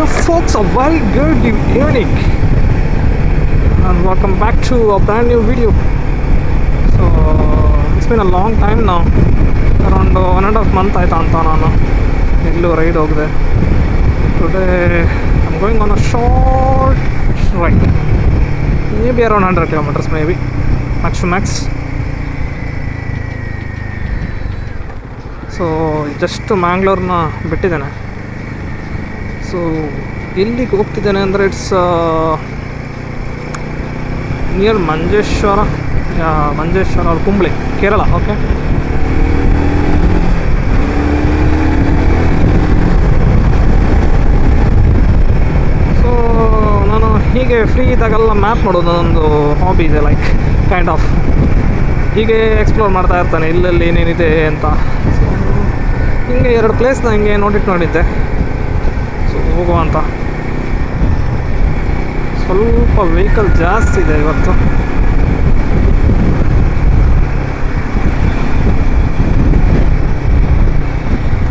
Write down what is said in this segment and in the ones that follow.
Hey folks, a very good evening and welcome back to a brand new video. So it's been a long time now, around 1.5 months ಆಯ್ತಾ ಅಂತ ನಾನು ಎಲ್ಲೂ ride ಹೋಗಿದೆ. Today I'm going on a short ride, maybe around 100 kilometers, maybe max to max. So just ಮ್ಯಾಂಗ್ಳೂರ್ನ ಬಿಟ್ಟಿದ್ದೇನೆ. So ಎಲ್ಲಿಗೆ ಹೋಗ್ತಿದ್ದೇನೆ ಅಂದರೆ it's near Manjeshwar ಅವ್ರ ಕುಂಬ್ಳಿ, ಕೇರಳ. ಓಕೆ, ಸೊ ನಾನು ಹೀಗೆ ಫ್ರೀ ಇದ್ದಾಗೆಲ್ಲ ಮ್ಯಾಪ್ ಮಾಡೋದು ಒಂದು ಹಾಬಿ ಇದೆ, ಲೈಕ್ ಕೈಂಡ್ ಆಫ್ ಹೀಗೆ ಎಕ್ಸ್ಪ್ಲೋರ್ ಮಾಡ್ತಾ ಇರ್ತಾನೆ ಇಲ್ಲೆಲ್ಲಿ ಏನೇನಿದೆ ಅಂತ. ಸೊ ಹಿಂಗೆ 2 ಪ್ಲೇಸ್ನ ಹಿಂಗೆ ನೋಡಿದ್ದೆ. ಸೊ ಹೋಗುವ ಅಂತ. ಸ್ವಲ್ಪ ವೆಹಿಕಲ್ ಜಾಸ್ತಿ ಇದೆ ಇವತ್ತು.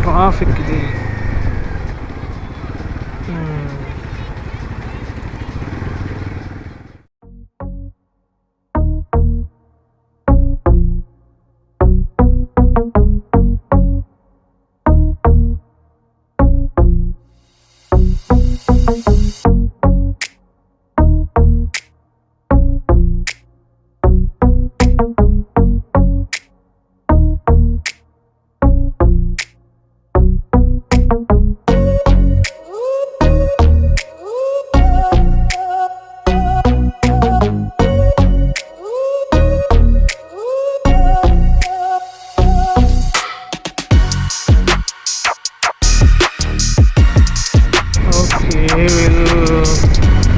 ಟ್ರಾಫಿಕ್ ಇದೆ.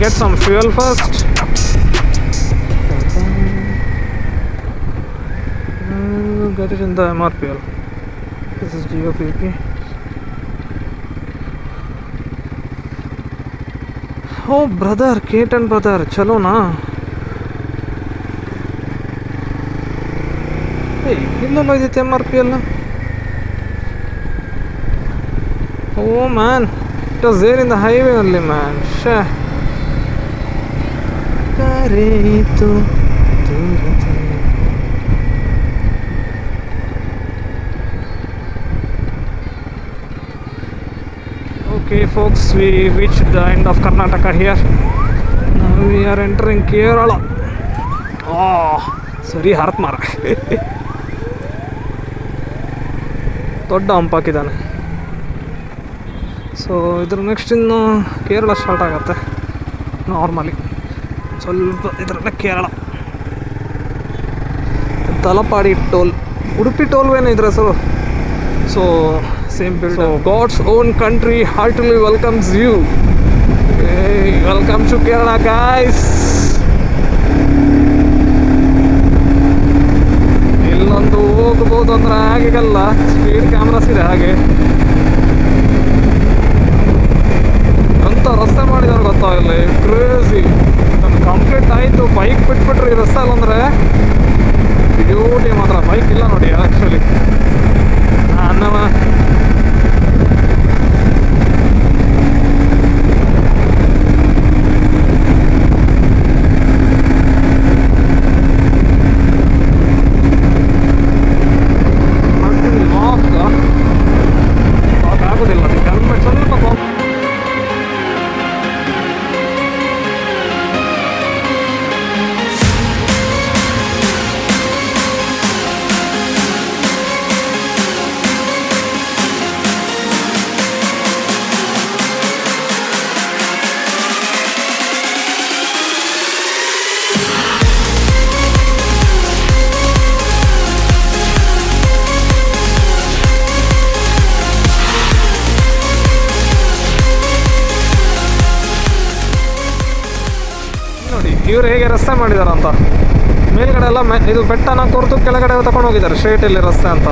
Get some fuel first. Get it in the MRPL. This is GOPP. Oh brother, Ketan brother, chalo na. Hey, illello idite MRPL. Oh man, it was there in the highway only, man. Shit. Okay folks, we reached the end of Karnataka here. Now we are entering Kerala. Oh, ಸರಿ earth ಮಾರ. ದೊಡ್ಡ ಹಂಪಾಕಿದ್ದಾನೆ. So ಇದ್ರ next ಇನ್ನು Kerala start ಆಗುತ್ತೆ normally. ಸ್ವಲ್ಪ ಇದರಲ್ಲ Kerala. Talapady toll, Udupi ಟೋಲ್ವೇನೆ ಇದ್ರ ಹೆಸರು. So same build. So God's own country heartily welcomes you. Welcome to Kerala guys. ಇಲ್ಲೊಂದು ಹೋಗ್ಬೋದು ಅಂದ್ರೆ ಹಾಗೆಲ್ಲ ಸ್ಪೀಡ್ ಕ್ಯಾಮ್ರಾಸ್ ಇದೆ. ಹಾಗೆ ಅಂತ ರಸ್ತೆ ಮಾಡಿದಾರೆ ಗೊತ್ತಾಗಲ್ಲ, ಕ್ರೇಜಿ. ಕಂಪ್ಲೀಟ್ ಆಯಿತು, ಬೈಕ್ ಬಿಟ್ಬಿಟ್ರೆ ಈ ರಸ್ತೆ ಅಲ್ಲಂದರೆ ಬ್ಯೂಟಿ ಮಾತ್ರ. ಬೈಕ್ ಇಲ್ಲ ನೋಡಿ ಆ್ಯಕ್ಚುಲಿ. ಅನ್ನವ ಆಗೋದಿಲ್ಲ, ಅದಕ್ಕೆ ಹೆಲ್ಮೆಟ್ ಸ್ವಲ್ಪ ಇವ್ರು ಹೇಗೆ ರಸ್ತೆ ಮಾಡಿದಾರಂತ. ಮೇಲ್ಗಡೆ ಎಲ್ಲ ಇದು ಬೆಟ್ಟನ ಕೊರ್ತು ಕೆಳಗಡೆ ತಗೊಂಡು ಹೋಗಿದ್ದಾರೆ, ಸ್ಟ್ರೇಟಲ್ಲಿ ರಸ್ತೆ ಅಂತ.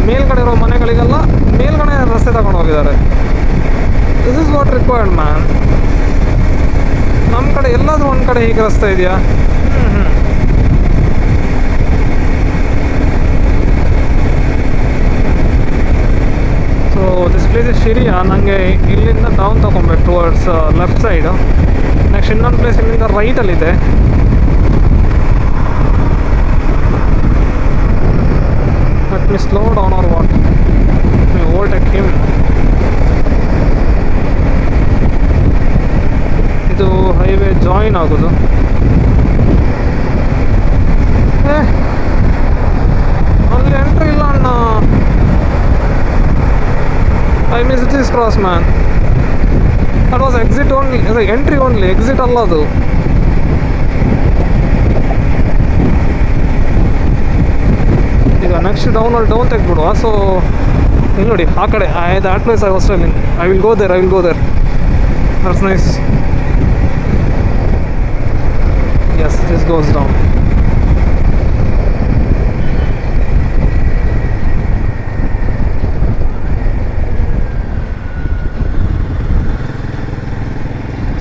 ಮೇಲ್ಗಡೆ ಇರೋ ಮನೆಗಳಿಗೆಲ್ಲ ಮೇಲ್ಗಡೆ ರಸ್ತೆ ತಗೊಂಡು ಹೋಗಿದ್ದಾರೆ. This is what required man. ನಮ್ಮ ಕಡೆ ಎಲ್ಲಾದರೂ ಒಂದು ಕಡೆ ಹೀಗೆ ರಸ್ತೆ ಇದೆಯಾ? So this place is Shiriya. ನನಗೆ ಇಲ್ಲಿಂದ ಡೌನ್ ತೊಗೊಬೇಕು ಟುವರ್ಡ್ಸ್ ಲೆಫ್ಟ್ ಸೈಡು. ನೆಕ್ಸ್ಟ್ ಇನ್ನೊಂದು ಪ್ಲೇಸ್ ಇಲ್ಲಿಂದ ರೈಟಲ್ಲಿದೆ. Let me slow down or what me overtake him. ಇದು ಹೈವೇ ಜಾಯಿನ್ ಆಗೋದು. ಅಲ್ಲಿ ಎಂಟ್ರಿ ಇಲ್ಲ ಅಣ್ಣ. I miss this cross man. That was exit only, entry only, exit ಅಲ್ಲ ಅದು. ಈಗ ನೆಕ್ಸ್ಟ್ ಡೌನ್ ತೆಗ್ಬಿಡುವ. ಸೊ ಇಲ್ಲಿ ನೋಡಿ ಆ ಕಡೆ that place I was telling. I will go there. That's nice. Yes, this goes down.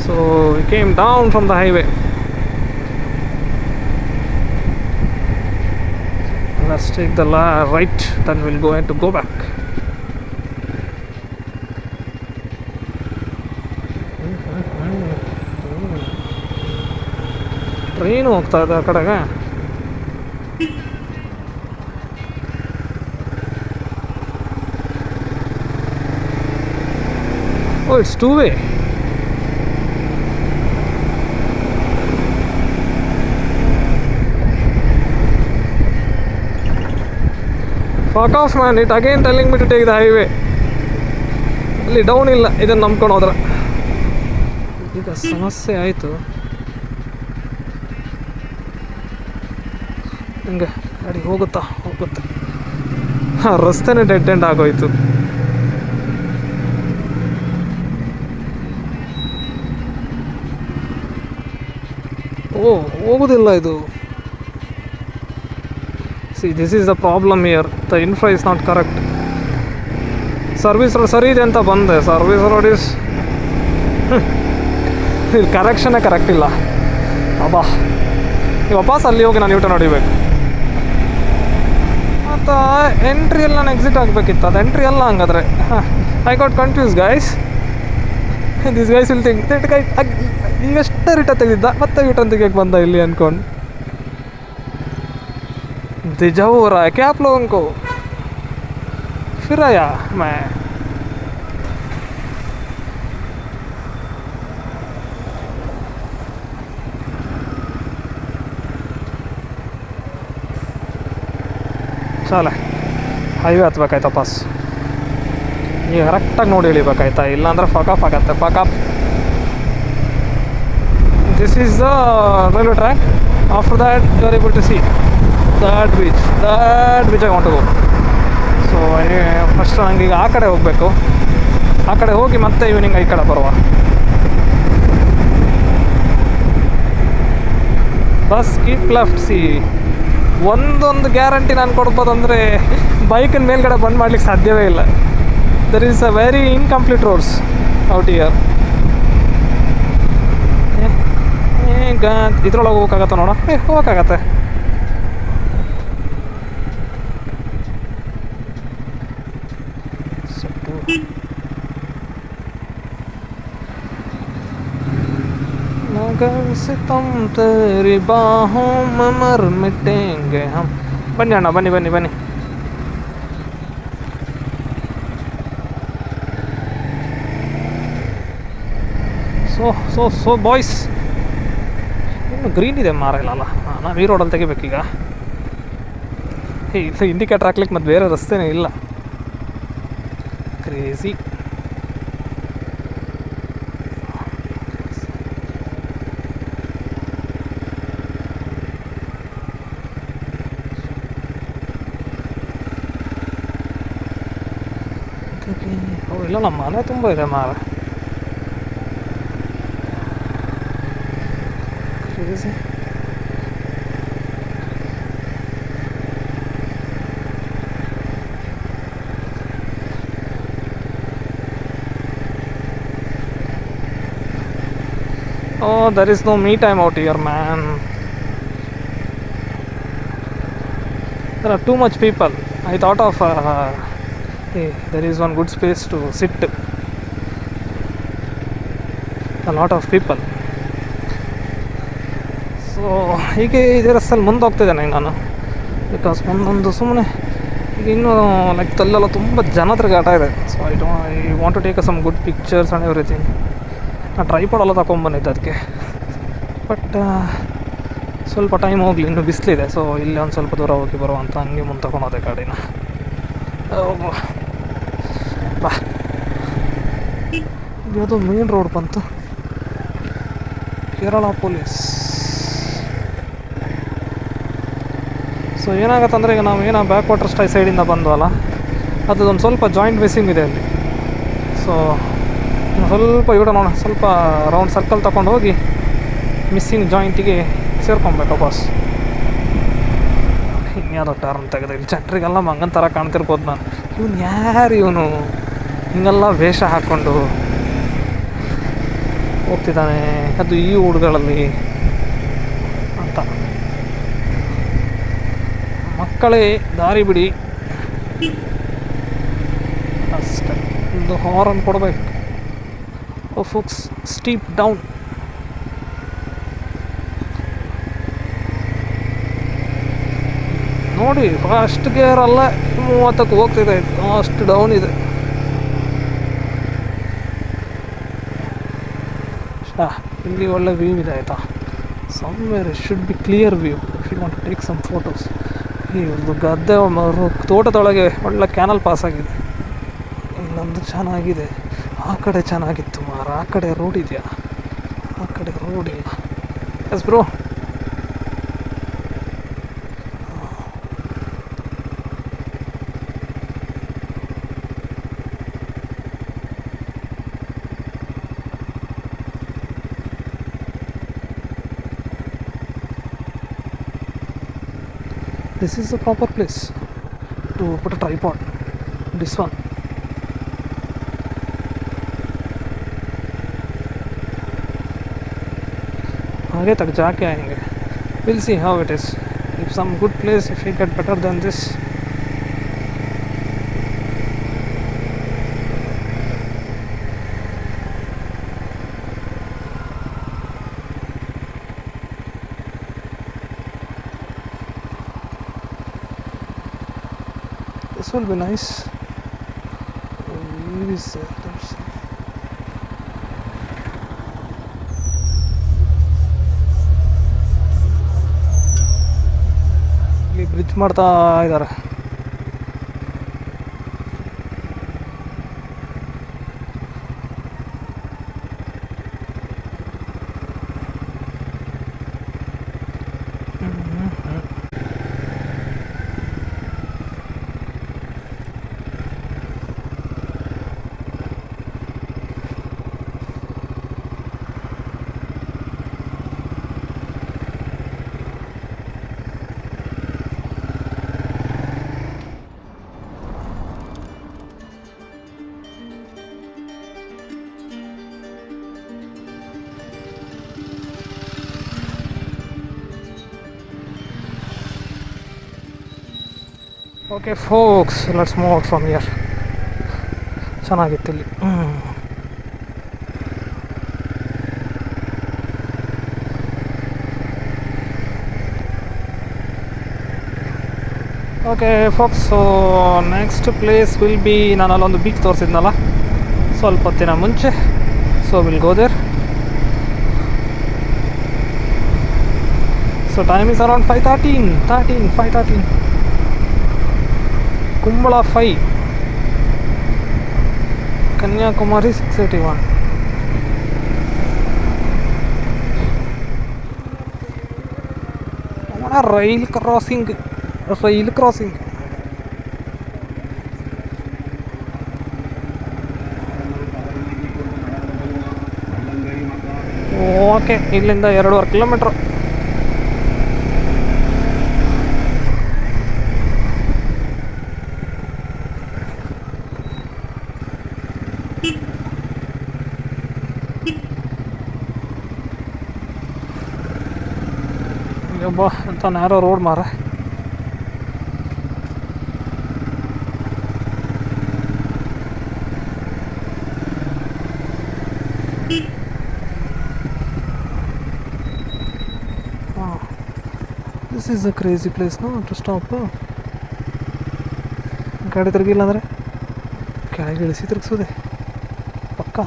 So we came down from the highway. Let's take the right, then we'll go ahead to go back. Train ಹೋಗ್ತಾ ಇದೆ ಆ ಕಡೆಗೆ. Oh, it's two way. Fuck off man, it again telling me to take the highway. ಅಲ್ಲಿ down ಇಲ್ಲ, ಇದನ್ನು ನಂಬ್ಕೊಂಡು ಹೋದ್ರೆ ಈಗ ಸಮಸ್ಯೆ ಆಯಿತು. ಹಿಂಗೆ ಗಾಡಿ ಹೋಗುತ್ತೆ. ರಸ್ತೆನೇ ಡೆಡ್ ಎಂಡ್ ಆಗೋಯ್ತು. ಓ, ಹೋಗೋದಿಲ್ಲ ಇದು. C, this is the problem here. The infra is not correct. Service road ಸರಿ ಇದೆ ಅಂತ ಬಂದೆ. ಸರ್ವಿಸ್ ರೋಡ್ ಇಸ್ ಇದು ಕರೆಕ್ಷನೇ ಕರೆಕ್ಟ್ ಇಲ್ಲ. ಅಬ್ಬಾ, ಈಗ ವಾಪಸ್ ಅಲ್ಲಿ ಹೋಗಿ ನಾನು ಯೂಟರ್ನ್ ಹೊಡಿಬೇಕು. ಮತ್ತು ಎಂಟ್ರಿಯಲ್ಲಿ ನಾನು ಎಕ್ಸಿಟ್ ಆಗಬೇಕಿತ್ತು. ಅದು ಎಂಟ್ರಿ ಅಲ್ಲ ಹಂಗಾದ್ರೆ. I got confuse guys. This guys will think that ಗೈ ಎಷ್ಟೇ ರಿಟರ್ನ್ ತೆಗೆದಿದ್ದ ಮತ್ತೆ ರಿಟರ್ನ್ ತೆಗಿಯಕ್ಕೆ ಬಂದ ಇಲ್ಲಿ ಅಂದ್ಕೊಂಡು. déjà हो रहा है क्या आप लोगों को? फिर आया मैं. ಚಲ ಹೈವೇ ಹತ್ಬೇಕಾಯ್ತು ವಾಪಸ್. ಈಗ ಕರೆಕ್ಟಾಗಿ ನೋಡಿ ಇಳಿಬೇಕಾಯ್ತಾ, ಇಲ್ಲಾಂದ್ರೆ ಫಕಪ್ ಆಗತ್ತೆ. Fuck up. This is the railway track. After that you are able to see that beach I want to go. So first ನನಗೆ ಈಗ ಆ ಕಡೆ ಹೋಗಬೇಕು. ಆ ಕಡೆ ಹೋಗಿ ಮತ್ತೆ ಈವ್ನಿಂಗ್ ಈ ಕಡೆ ಬರುವ. Bus keep left. ಸಿ, ಒಂದೊಂದು ಗ್ಯಾರಂಟಿ ನಾನು ಕೊಡ್ಬೋದಂದರೆ ಬೈಕಿನ ಮೇಲ್ಗಡೆ ಬಂದ್ ಮಾಡ್ಲಿಕ್ಕೆ ಸಾಧ್ಯವೇ ಇಲ್ಲ. There is a very incomplete roads out here. ಈಗ ಇದ್ರೊಳಗೆ ಹೋಗೋಕ್ಕಾಗತ್ತೆ ನೋಡ. ಹೋಗೋಕ್ಕಾಗತ್ತೆ. मगर सितम तेरी बाहों में मर मिटेंगे हम. ಬನ್ನಿ ಅಣ್ಣ, ಬನ್ನಿ. ಸೊ ಬಾಯ್ಸ್, ಇನ್ನು ಗ್ರೀನ್ ಇದೆ ಮಾರಲ್ಲ. ನಾವು ಈ ರೋಡಲ್ಲಿ ತೆಗಿಬೇಕೀಗ. ಇದು ಇಂಡಿಕೇಟರ್ ಹಾಕ್ಲಿಕ್ಕೆ ಮತ್ತು ಬೇರೆ ರಸ್ತೆನೇ ಇಲ್ಲ. ಕ್ರೇಜಿ. ಇಲ್ಲ, ನಮ್ಮ ಮನೆ ತುಂಬ ಇದೆ ಮಾರ. Oh, there is no me time out here, man. There are too much people. I thought of there is one good space to sit. A lot of people. So ಹೀಗೆ ಇದೇ ರಸ್ತಲ್ಲಿ ಮುಂದೆ ಹೋಗ್ತಿದ್ದೇನೆ ನಾನು, ಬಿಕಾಸ್ ಮುಂದೊಂದು ಸುಮ್ಮನೆ ಈಗ ಇನ್ನೂ ಲೈಕ್ ತಲ್ಲೆಲ್ಲ ತುಂಬ ಜನ ತಿರುಗಾಟ ಇದೆ. So I want to take some good pictures and everything. ನಾನು ಟ್ರೈಪಾಡ್ ಎಲ್ಲ ತಗೊಂಡ್ಬಂದಿದ್ದೆ ಅದಕ್ಕೆ, ಬಟ್ ಸ್ವಲ್ಪ ಟೈಮ್ ಹೋಗಲಿ, ಇನ್ನೂ ಬಿಸಿಲಿದೆ. ಸೊ ಇಲ್ಲಿ ಒಂದು ಸ್ವಲ್ಪ ದೂರ ಹೋಗಿ ಬರುವಂತ ಹಂಗೆ ಮುಂದೆ ತಗೊಂಡೋದೆ ಗಾಡಿನ. ಬಾ, ಯಾವುದೋ ಮೇನ್ ರೋಡ್ ಬಂತು, ಕೇರಳ ಪೊಲೀಸ್. ಸೊ ಏನಾಗತ್ತಂದರೆ ಈಗ ನಾವು ಏನೋ ಬ್ಯಾಕ್ ವಾಟರ್ ಸ್ಟೈ ಸೈಡಿಂದ ಬಂದ್ವಲ್ಲ, ಅದೊಂದು ಸ್ವಲ್ಪ ಜಾಯಿಂಟ್ ಮಿಸ್ಸಿಂಗ್ ಇದೆ ಅಲ್ಲಿ. ಸೊ ಸ್ವಲ್ಪ ಇವಡ ನೋಡೋಣ, ಸ್ವಲ್ಪ ರೌಂಡ್ ಸರ್ಕಲ್ ತಗೊಂಡು ಹೋಗಿ ಮಿಸ್ಸಿಂಗ್ ಜಾಯಿಂಟಿಗೆ ಸೇರ್ಕೊಬೇಕು ಬಾಸ್. ಇನ್ಯಾವುದೋ ಟರ್ನ್ ತೆಗೆದು ಇಲ್ಲಿ ಜನರಿಗೆಲ್ಲ ಮಂಗನ ಥರ ಕಾಣ್ತಿರ್ಬೋದು. ನಾನು ಇವನು ಯಾರು, ಇವನು ಹಿಂಗೆಲ್ಲ ವೇಷ ಹಾಕ್ಕೊಂಡು ಹೋಗ್ತಿದ್ದಾನೆ, ಅದು ಈ ಊರುಗಳಲ್ಲಿ ಅಂತ. ಮಕ್ಕಳೇ ದಾರಿ ಬಿಡಿ ಅಷ್ಟೇ, ಒಂದು ಹಾರನ್ ಕೊಡಬೇಕು. ಓ ಫುಕ್ಸ್, ಸ್ಟೀಪ್ ಡೌನ್. ನೋಡಿ ಫಸ್ಟ್ ಗೇರ್ ಅಲ್ಲ 30ಕ್ಕೆ ಹೋಗ್ತಿದೆ, ಅಷ್ಟು ಡೌನ್ ಇದೆ. ಇಲ್ಲಿ ಒಳ್ಳೆ ವ್ಯೂ ಇದೆ ಆಯಿತಾ. Somewhere should be clear view if you want to take some photos. ಈ ಒಂದು ಗದ್ದೆ ತೋಟದೊಳಗೆ ಒಳ್ಳೆ ಕ್ಯಾನಲ್ ಪಾಸ್ ಆಗಿದೆ. ಇಲ್ಲೊಂದು ಚೆನ್ನಾಗಿದೆ, ಆ ಕಡೆ ಚೆನ್ನಾಗಿತ್ತು ಮಾರ. ಆ ಕಡೆ ರೋಡ್ ಇದೆಯಾ? ಆ ಕಡೆ ರೋಡ್ ಇಲ್ಲ. S bro, this is the proper place to put a tripod. This one. आगे तक जाके आएंगे. We'll see how it is. If some good place, if we get better than this. This will be nice. Where is there's ಇಲ್ಲಿ bridge ಮಾಡ್ತಾ ಇದ್ದಾರೆ. Okay folks, let's move out from here. ಚೆನ್ನಾಗಿತ್ತು ಇಲ್ಲಿ. Okay folks, so next place will be, ನಾನು ಅಲ್ಲೊಂದು beach ತೋರಿಸಿದ್ನಲ್ಲ ಸ್ವಲ್ಪ ಹೊತ್ತಿನ ಮುಂಚೆ. So will go there. So time is around 5:13. Kumbla 5, Kanyakumari 681. Rail crossing. Okay, ಇಲ್ಲಿಂದ 2.5 ಕಿಲೋಮೀಟ್ರ್. ಒಬ್ಬ ಅಂತ ನ್ಯಾರೋ ರೋಡ್ ಮಾರ. This is a crazy place no to stop. ಗಾಡಿ ತಿರುಗಿಲ್ಲ ಅಂದರೆ ಕೆಳಗೆ ಇಳಿಸಿ ತಿರುಗಿಸೋದೆ ಪಕ್ಕ.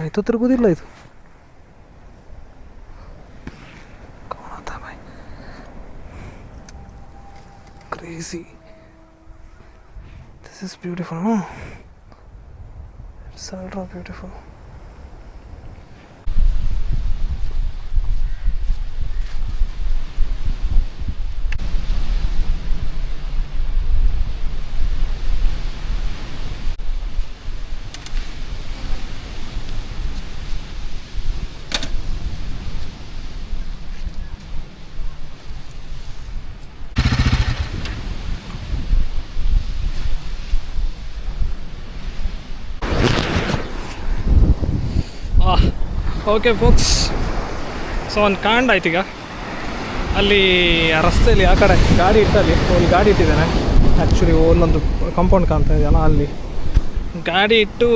ಆಯಿತು, ತಿರುಗೋದಿಲ್ಲ ಇದು. Crazy. This is beautiful, no? It's ultra beautiful. Okay folks, so ಒಂದು ಕಾಂಡ್ ಆಯ್ತು ಈಗ. ಅಲ್ಲಿ ಆ ರಸ್ತೆಯಲ್ಲಿ ಆ ಕಡೆ ಗಾಡಿ ಇಟ್ಟಲ್ಲಿ ಅಲ್ಲಿ ಗಾಡಿ ಇಟ್ಟಿದ್ದಾನೆ. ಆ್ಯಕ್ಚುಲಿ ಒಂದೊಂದು ಕಾಂಪೌಂಡ್ ಕಾಣ್ತಾ ಇದೆಯಲ್ಲ, ಅಲ್ಲಿ ಗಾಡಿ ಇಟ್ಟು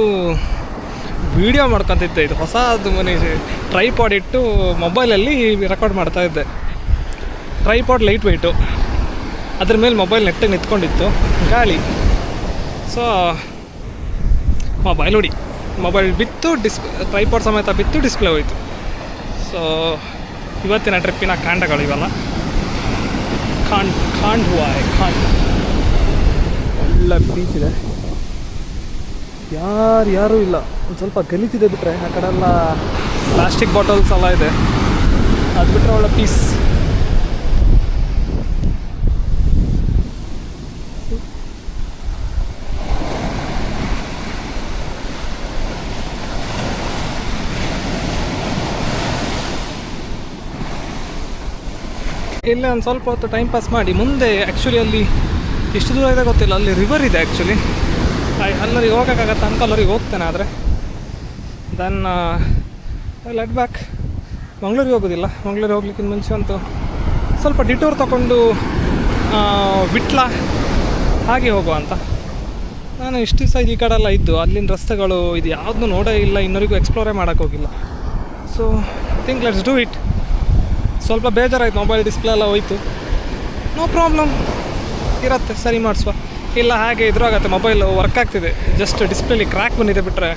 ವೀಡಿಯೋ ಮಾಡ್ಕೊತಿದ್ದೆ. ಇದು ಹೊಸದು ಮನೆ ಟ್ರೈಪಾಡ್ ಇಟ್ಟು ಮೊಬೈಲಲ್ಲಿ ರೆಕಾರ್ಡ್ ಮಾಡ್ತಾಯಿದ್ದೆ. ಟ್ರೈಪಾಡ್ ಲೈಟ್ ವೆಯ್ಟು, ಅದ್ರ ಮೇಲೆ ಮೊಬೈಲ್ ನೆಟ್ಟಿಗೆ ನಿಂತ್ಕೊಂಡಿತ್ತು, ಗಾಳಿ. ಸೊ ಮೊಬೈಲ್ ಬಿತ್ತು, ಟ್ರೈಪಾಡ್ ಸಮೇತ ಬಿತ್ತು, ಡಿಸ್ಪ್ಲೇ ಹೋಯಿತು. ಸೊ ಇವತ್ತಿನ ಟ್ರಿಪ್ಪಿನ ಕಾಂಡಗಳು ಇವೆಲ್ಲ. ಖಾಂಡ್ ಒಳ್ಳೆ ಬೀಚ್ ಇದೆ, ಯಾರೂ ಇಲ್ಲ. ಒಂದು ಸ್ವಲ್ಪ ಗಲೀಜಿದೆ ಬಿಟ್ಟರೆ, ಆ ಕಡೆ ಎಲ್ಲ ಪ್ಲಾಸ್ಟಿಕ್ ಬಾಟಲ್ಸ್ ಎಲ್ಲ ಇದೆ. ಅದು ಬಿಟ್ಟರೆ ಒಳ್ಳೆ ಪೀಸ್. ಇಲ್ಲೇ ಒಂದು ಸ್ವಲ್ಪ ಹೊತ್ತು ಟೈಮ್ ಪಾಸ್ ಮಾಡಿ ಮುಂದೆ, ಆ್ಯಕ್ಚುಲಿ ಅಲ್ಲಿ ಎಷ್ಟು ದೂರ ಇದೆ ಗೊತ್ತಿಲ್ಲ, ಅಲ್ಲಿ ರಿವರ್ ಇದೆ ಆ್ಯಕ್ಚುಲಿ. ಅಲ್ಲರಿಗೆ ಹೋಗೋಕ್ಕಾಗತ್ತೆ ಅಂತ ಅಲ್ಲರಿಗೆ ಹೋಗ್ತೇನೆ. ಆದರೆ ದೆನ್ ಲೆಟ್ ಬ್ಯಾಕ್. ಮಂಗಳೂರಿಗೆ ಹೋಗೋದಿಲ್ಲ. ಮಂಗಳೂರಿಗೆ ಹೋಗ್ಲಿಕ್ಕಿಂತ ಮುಂಚೆ ಅಂತೂ ಸ್ವಲ್ಪ ಡಿಟೂರ್ ತೊಗೊಂಡು ವಿಟ್ಲ ಹಾಗೆ ಹೋಗುವ ಅಂತ. ನಾನು ಇಷ್ಟು ದಿವಸ ಈ ಕಡೆ ಎಲ್ಲ ಇದ್ದು ಅಲ್ಲಿನ ರಸ್ತೆಗಳು ಇದು ಯಾವುದನ್ನೂ ನೋಡೇ ಇಲ್ಲ, ಇನ್ನವರಿಗೂ ಎಕ್ಸ್ಪ್ಲೋರೇ ಮಾಡೋಕ್ಕೆ ಹೋಗಿಲ್ಲ. So think let's do it. ಸ್ವಲ್ಪ ಬೇಜಾರಾಯ್ತು, ಮೊಬೈಲ್ ಡಿಸ್ಪ್ಲೇ ಎಲ್ಲ ಹೋಯ್ತು. ನೋ ಪ್ರಾಬ್ಲಮ್, ಇರುತ್ತೆ, ಸರಿ ಮಾಡಿಸುವ. ಇಲ್ಲ ಹಾಗೆ ಇದ್ರೂ ಆಗುತ್ತೆ, ಮೊಬೈಲು ವರ್ಕ್ ಆಗ್ತಿದೆ, ಜಸ್ಟ್ ಡಿಸ್ಪ್ಲೇಲಿ ಕ್ರ್ಯಾಕ್ ಬಂದಿದೆ ಬಿಟ್ಟರೆ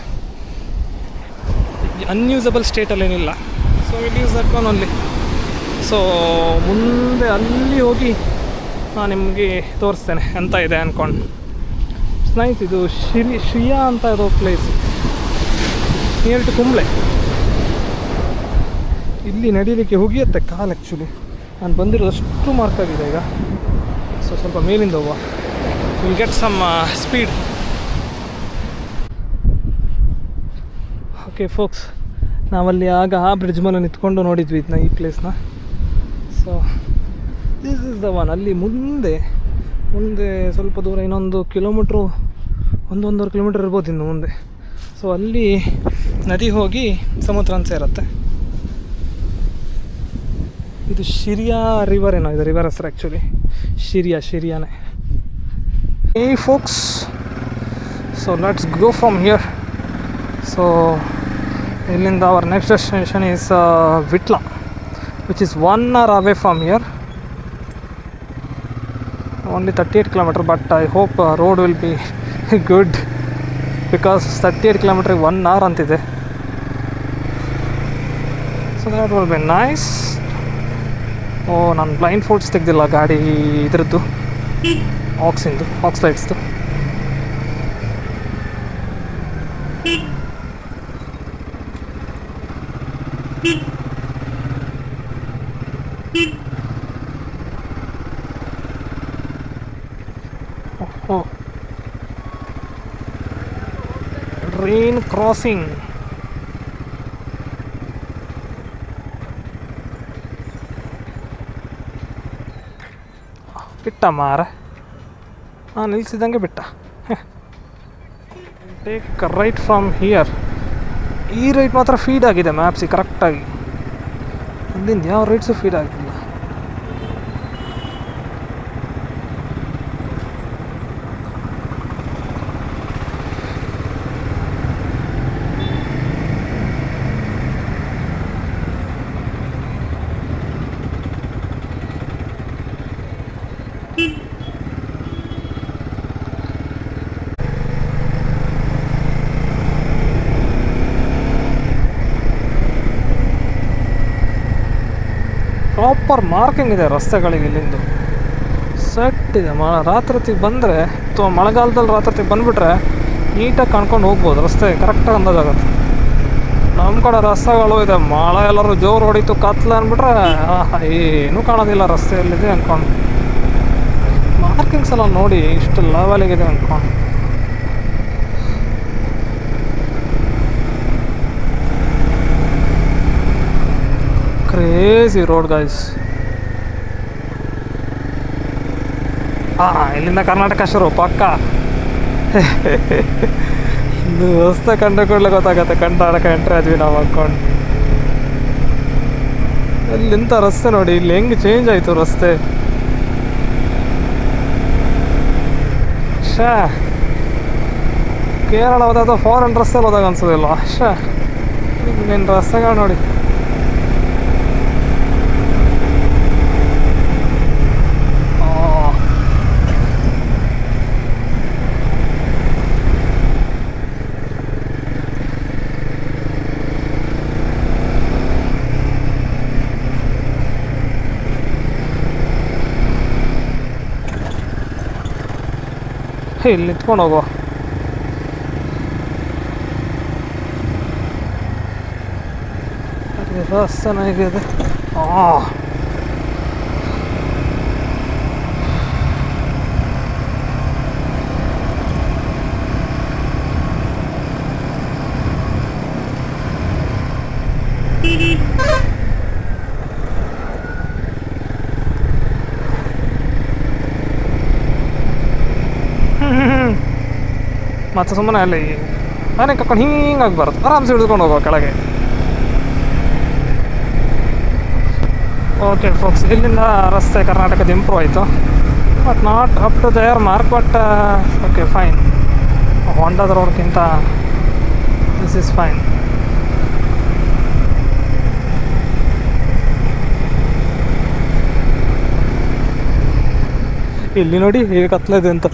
ಅನ್ಯೂಸಬಲ್ ಸ್ಟೇಟಲ್ಲೇನಿಲ್ಲ. So it use that one only. So ಮುಂದೆ ಅಲ್ಲಿ ಹೋಗಿ ನಾನು ನಿಮಗೆ ತೋರಿಸ್ತೇನೆ ಎಂತ ಇದೆ ಅಂದ್ಕೊಂಡು. ನೈಸ್. ಇದು ಶ್ರಿಯಾ ಅಂತ ಇರೋ ಪ್ಲೇಸ್, ನಿಯರ್ ಟು ಕುಂಬ್ಳೆ. ಇಲ್ಲಿ ನಡೀಲಿಕ್ಕೆ ಹೋಗಿಯುತ್ತೆ ಕಾಲು. ಆ್ಯಕ್ಚುಲಿ ನಾನು ಬಂದಿರೋದಷ್ಟು ಮಾರ್ಕ್ ಆಗಿದೆ ಈಗ. ಸೊ ಸ್ವಲ್ಪ ಮೇಲಿಂದ ಹೋಗುವ, will get some speed. Okay folks, ನಾವಲ್ಲಿ ಆಗ ಆ ಬ್ರಿಡ್ಜ್ ಮೇಲೆ ನಿಂತ್ಕೊಂಡು ನೋಡಿದ್ವಿ ಇದನ್ನ, ಈ ಪ್ಲೇಸ್ನ. So this is the one. ಅಲ್ಲಿ ಮುಂದೆ ಸ್ವಲ್ಪ ದೂರ, ಇನ್ನೊಂದು ಕಿಲೋಮೀಟ್ರು, ಒಂದೂವರೆ ಕಿಲೋಮೀಟ್ರ್ ಇರ್ಬೋದು ಇನ್ನು ಮುಂದೆ. ಸೊ ಅಲ್ಲಿ ನದಿ ಹೋಗಿ ಸಮುದ್ರ ಅಂತ ಸೇರುತ್ತೆ. ಇದು ಶಿರಿಯಾ ರಿವರ್ ಏನೋ ಇದೆ ರಿವರ್ ಹೆಸರು. ಆ್ಯಕ್ಚುಲಿ ಶಿರಿಯಾನೇ. ಏ folks, so let's go from here. So ಇಲ್ಲಿಂದ our next destination is Vitla, which is 1 hour away from here. Only 38 kilometers, but I hope road will be good, because 38 kilometers 1 hour ಅಂತಿದೆ. So that will be nice. ನಾನು blind folds ತೆಗೆದಿಲ್ಲ ಗಾಡಿ ಇದ್ರದ್ದು, axe ಲೈಟ್ಸ್ದು. Train crossing. ಬಿಟ್ಟ ಮಾರ, ನಾನು ನಿಲ್ಸಿದಂಗೆ ಬಿಟ್ಟ. Take right from here. ಈ right ಮಾತ್ರ ಫೀಡ್ ಆಗಿದೆ ಮ್ಯಾಪ್ಸಿಗೆ ಕರೆಕ್ಟಾಗಿ, ಅಲ್ಲಿಂದ ಯಾವ ರೈಟ್ಸು ಫೀಡ್ ಆಗಿಲ್ಲ. ಪ್ರಾಪರ್ ಮಾರ್ಕಿಂಗ್ ಇದೆ ರಸ್ತೆಗಳಿಗೆ ಇಲ್ಲಿಂದು. ಸೆಟ್ ಇದೆ. ರಾತ್ರಿ ಬಂದರೆ ಅಥವಾ ಮಳೆಗಾಲದಲ್ಲಿ ರಾತ್ರಿ ಬಂದುಬಿಟ್ರೆ ನೀಟಾಗಿ ಕಣ್ಕೊಂಡು ಹೋಗ್ಬೋದು. ರಸ್ತೆ ಕರೆಕ್ಟಾಗಿ ಅಂದಾಜಾಗುತ್ತೆ. ನಮ್ಮ ಕಡೆ ರಸ್ತೆಗಳು ಇದೆ, ಮಳೆ ಎಲ್ಲರೂ ಜೋರು ಹೊಡಿತು ಕತ್ಲೆ ಅಂದ್ಬಿಟ್ರೆ ಏನೂ ಕಾಣೋದಿಲ್ಲ ರಸ್ತೆಯಲ್ಲಿದೆ ಅಂದ್ಕೊಂಡು. ಮಾರ್ಕಿಂಗ್ಸ್ ಎಲ್ಲ ನೋಡಿ ಇಷ್ಟು ಲೆವೆಲಿಗಿದೆ ಅಂದ್ಕೊಂಡು. Crazy road guys. ಇಲ್ಲಿಂದ ಕರ್ನಾಟಕ ಶುರು ಪಕ್ಕ. ಇದು ರಸ್ತೆ ಕಂಡು ಕೂಡಲೇ ಗೊತ್ತಾಗತ್ತೆ ಕರ್ನಾಟಕ ಎಂಟ್ರಿ ಆದ್ವಿ ನಾವು ಅಂದ್ಕೊಂಡು. ಇಲ್ಲಿಂತ ರಸ್ತೆ ನೋಡಿ, ಇಲ್ಲಿ ಹೆಂಗೆ ಚೇಂಜ್ ಆಯಿತು ರಸ್ತೆ. ಕೇರಳ ಹೋದಾಗ ಫಾರಿನ್ ರಸ್ತೆಯಲ್ಲಿ ಹೋದಾಗ ಅನ್ಸೋದಿಲ್ಲ. ಇಲ್ಲಿನ ರಸ್ತೆಗಳು ನೋಡಿ. ಇಲ್ಲಿ ನಿಂತ್ಕೊಂಡು ಹೋಗುವ. ರಸ್ತೆ ಹೇಗಿದೆ. ಮತ್ತು ಸುಮ್ಮನೆ ಅಲ್ಲಿ ಮನೆ ಕರ್ಕೊಂಡು ಹಿಂಗಾಗಿ ಬರುತ್ತೆ. ಆರಾಮ್ಸೆ ಹಿಡಿದುಕೊಂಡು ಹೋಗುವ ಕೆಳಗೆ. ಓಕೆ ಫೋಕ್ಸ್, ಇಲ್ಲಿಂದ ರಸ್ತೆ ಕರ್ನಾಟಕದ ಇಂಪ್ರೂವ್ ಆಯಿತು. But not up to their mark. But okay fine. ಹೊಂಡದ ರೋಡ್ಗಿಂತ ದಿಸ್ ಈಸ್ ಫೈನ್. ಇಲ್ಲಿ ನೋಡಿ ಹೇಗೆ ಕತ್ಲಿದೆ ಅಂತ.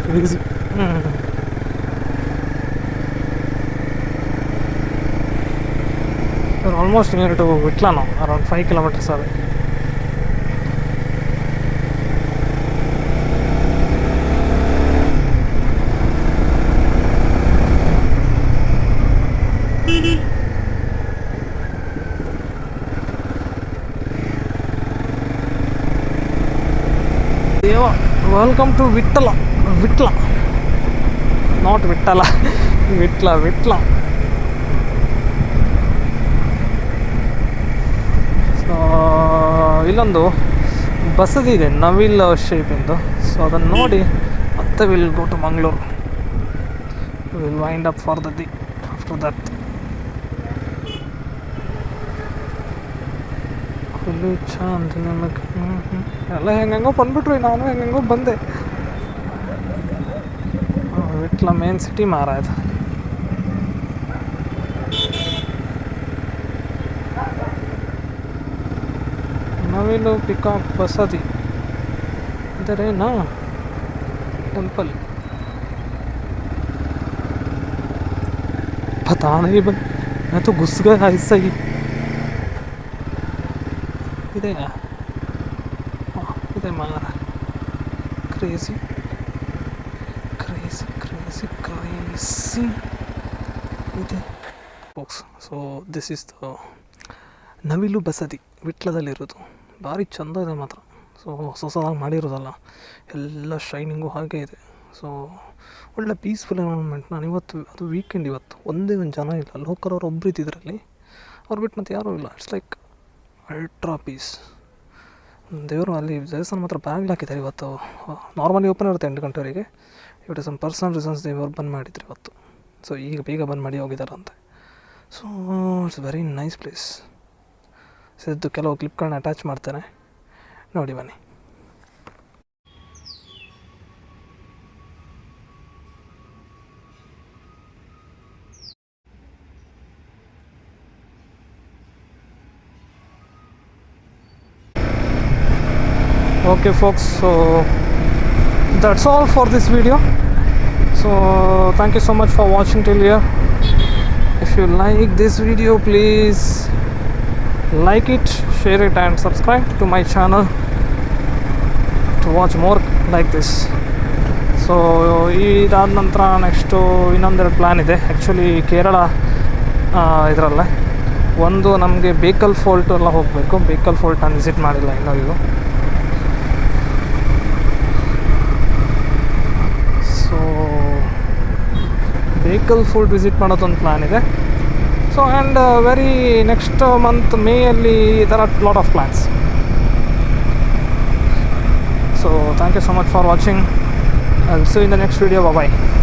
Crazy. Almost near to Vitla ನಾವು. Around 5 kilometers away. Welcome to Vittala. Not Vittala, Vitla. So ಇಲ್ಲೊಂದು ಬಸದಿ ಇದೆ ನವಿಲ್ ಶೇಪಿಂದು. ಸೊ ಅದನ್ನು ನೋಡಿ ಮತ್ತೆ will go to Mangaluru. Will wind up for the the after that. Full ಚಂದ ನಮಗೆ. ಎಲ್ಲ ಹೆಂಗೋ ಬಂದ್ಬಿಟ್ರಿ. ನಾನು ಹೆಂಗೋ ಬಂದೆ. ವಿಟ್ಲ ಮೇನ್ ಸಿಟಿ ಮಾರ ಇದು. ನವಿಲು ಪಿಕಾಕ್ ಬಸದಿ ಇದರೇನಾ टेंपल? पता नहीं भाई, मैं तो घुस गया ऐसा ही. ಇದೆ ಇದೆ ಮಾರ. ಕ್ರೇಜಿ ಇದೆ box. So this is the ನವಿಲು ಬಸದಿ ವಿಟ್ಲದಲ್ಲಿರೋದು. ಭಾರಿ ಚಂದ ಇದೆ ಮಾತ್ರ. ಸೊ ಹೊಸದಾಗಿ ಮಾಡಿರೋದಲ್ಲ, ಎಲ್ಲ ಶೈನಿಂಗು ಹಾಗೆ ಇದೆ. ಸೊ ಒಳ್ಳೆ ಪೀಸ್ಫುಲ್ ಎನ್ವೈರನ್ಮೆಂಟ್. ನಾನು ಇವತ್ತು ಅದು ವೀಕೆಂಡ್, ಇವತ್ತು ಒಂದೇ ಒಂದು ಜನ ಇಲ್ಲ. ಲೋಕಲ್ ಅವ್ರು ಒಬ್ಬರು ಇದ್ದಿದ್ರಲ್ಲಿ, ಅವ್ರು ಬಿಟ್ಟು ಮತ್ತೆ ಯಾರೂ ಇಲ್ಲ. It's like ultra peace. ದೇವರು ಅಲ್ಲಿ ದೇವಸ್ಥಾನ ಮಾತ್ರ ಬ್ಯಾಗ್ಲಿ ಹಾಕಿದ್ದಾರೆ ಇವತ್ತು. ನಾರ್ಮಲಿ ಓಪನ್ ಇರುತ್ತೆ 8 ಗಂಟೆವರೆಗೆ. ಇವತ್ತು ಸಮ್ ಪರ್ಸನಲ್ ರೀಸನ್ಸ್ ದೇವರು ಬಂದ್ ಮಾಡಿದ್ರು ಇವತ್ತು. ಸೊ ಈಗ ಬೇಗ ಬಂದ್ ಮಾಡಿ ಹೋಗಿದ್ದಾರಂತೆ. So it's very nice place. Siddu ಕೆಲವು ಕ್ಲಿಪ್ಗಳನ್ನ ಅಟ್ಯಾಚ್ ಮಾಡ್ತೇನೆ, ನೋಡಿ ಬನ್ನಿ. Okay folks, so that's all for this video. So thank you so much for watching till here. If you like this video, please like it, share it and subscribe to my channel to watch more like this. So ಇದಾದ ನಂತರ next ಇನ್ನೊಂದೆರಡು plan ಇದೆ actually Kerala ಇದರಲ್ಲೇ. ಒಂದು ನಮಗೆ Bekal fort ಎಲ್ಲ ಹೋಗಬೇಕು. Bekal fort ನಾನು ವಿಸಿಟ್ ಮಾಡಿಲ್ಲ ಇನ್ನೂ ಇದು. ಸೊ ಬೇಕಲ್ ಫೋರ್ಟ್ ವಿಸಿಟ್ ಮಾಡೋದೊಂದು ಪ್ಲ್ಯಾನ್ ಇದೆ. So and very next month ಮೇಯಲ್ಲಿ there are lot of plans. So thank you so much for watching. I'll see you in the next video. Bye bye.